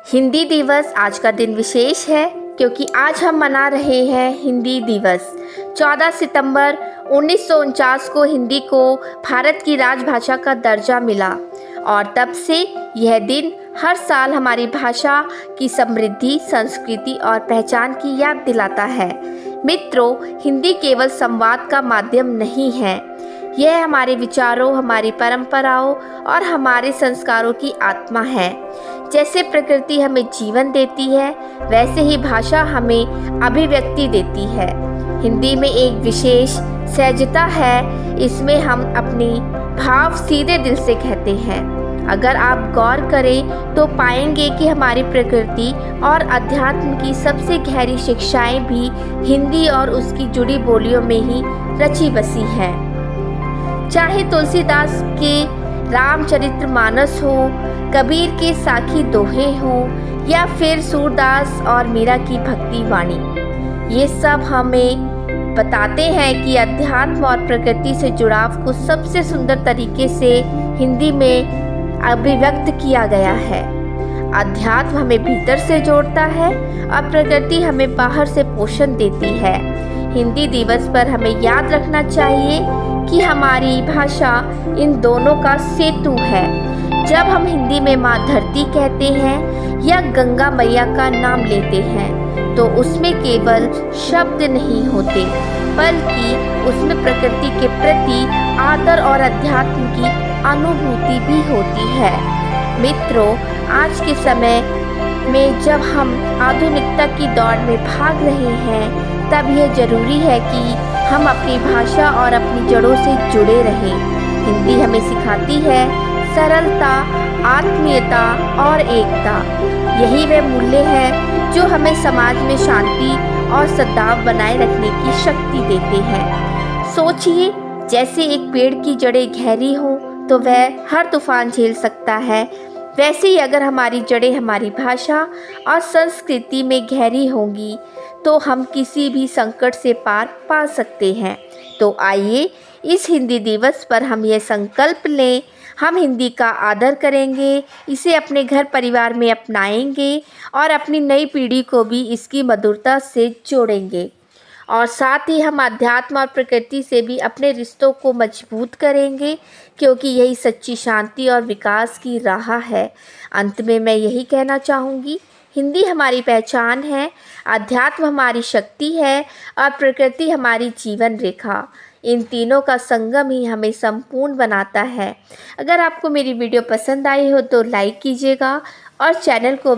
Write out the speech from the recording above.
हिंदी दिवस आज का दिन विशेष है क्योंकि आज हम मना रहे हैं हिंदी दिवस। 14 सितंबर 1949 को हिंदी को भारत की राजभाषा का दर्जा मिला और तब से यह दिन हर साल हमारी भाषा की समृद्धि, संस्कृति और पहचान की याद दिलाता है। मित्रों, हिंदी केवल संवाद का माध्यम नहीं है, यह हमारे विचारों, हमारी परंपराओं और हमारे संस्कारों की आत्मा है। जैसे प्रकृति हमें जीवन देती है, वैसे ही भाषा हमें अभिव्यक्ति देती है। हिंदी में एक विशेष सहजता है, इसमें हम अपनी भाव सीधे दिल से कहते हैं। अगर आप गौर करें तो पाएंगे कि हमारी प्रकृति और अध्यात्म की सबसे गहरी शिक्षाएं भी हिंदी और उसकी जुड़ी बोलियों में ही रची बसी हैं। चाहे तुलसीदास के रामचरितमानस हो, कबीर के साखी दोहे हों या फिर सूरदास और मीरा की भक्ति वाणी, ये सब हमें बताते हैं कि अध्यात्म और प्रकृति से जुड़ाव को सबसे सुंदर तरीके से हिंदी में अभिव्यक्त किया गया है। अध्यात्म हमें भीतर से जोड़ता है और प्रकृति हमें बाहर से पोषण देती है। हिंदी दिवस पर हमें याद रखना चाहिए कि हमारी भाषा इन दोनों का सेतु है। जब हम हिंदी में माँ धरती कहते हैं या गंगा मैया का नाम लेते हैं तो उसमें केवल शब्द नहीं होते, बल्कि उसमें प्रकृति के प्रति आदर और अध्यात्म की अनुभूति भी होती है। मित्रों, आज के समय में जब हम आधुनिकता की दौड़ में भाग रहे हैं, तब यह जरूरी है कि हम अपनी भाषा और अपनी जड़ों से जुड़े रहें। हिंदी हमें सिखाती है सरलता, आत्मीयता और एकता। यही वे मूल्य हैं जो हमें समाज में शांति और सद्भाव बनाए रखने की शक्ति देते हैं। सोचिए, जैसे एक पेड़ की जड़ें गहरी हों तो वह हर तूफान झेल सकता है, वैसे ही अगर हमारी जड़ें हमारी भाषा और संस्कृति में गहरी होंगी तो हम किसी भी संकट से पार पा सकते हैं। तो आइए इस हिंदी दिवस पर हम ये संकल्प लें, हम हिंदी का आदर करेंगे, इसे अपने घर परिवार में अपनाएंगे और अपनी नई पीढ़ी को भी इसकी मधुरता से जोड़ेंगे। और साथ ही हम अध्यात्म और प्रकृति से भी अपने रिश्तों को मजबूत करेंगे, क्योंकि यही सच्ची शांति और विकास की राह है। अंत में मैं यही कहना चाहूँगी, हिंदी हमारी पहचान है, अध्यात्म हमारी शक्ति है और प्रकृति हमारी जीवन रेखा। इन तीनों का संगम ही हमें संपूर्ण बनाता है। अगर आपको मेरी वीडियो पसंद आई हो तो लाइक कीजिएगा और चैनल को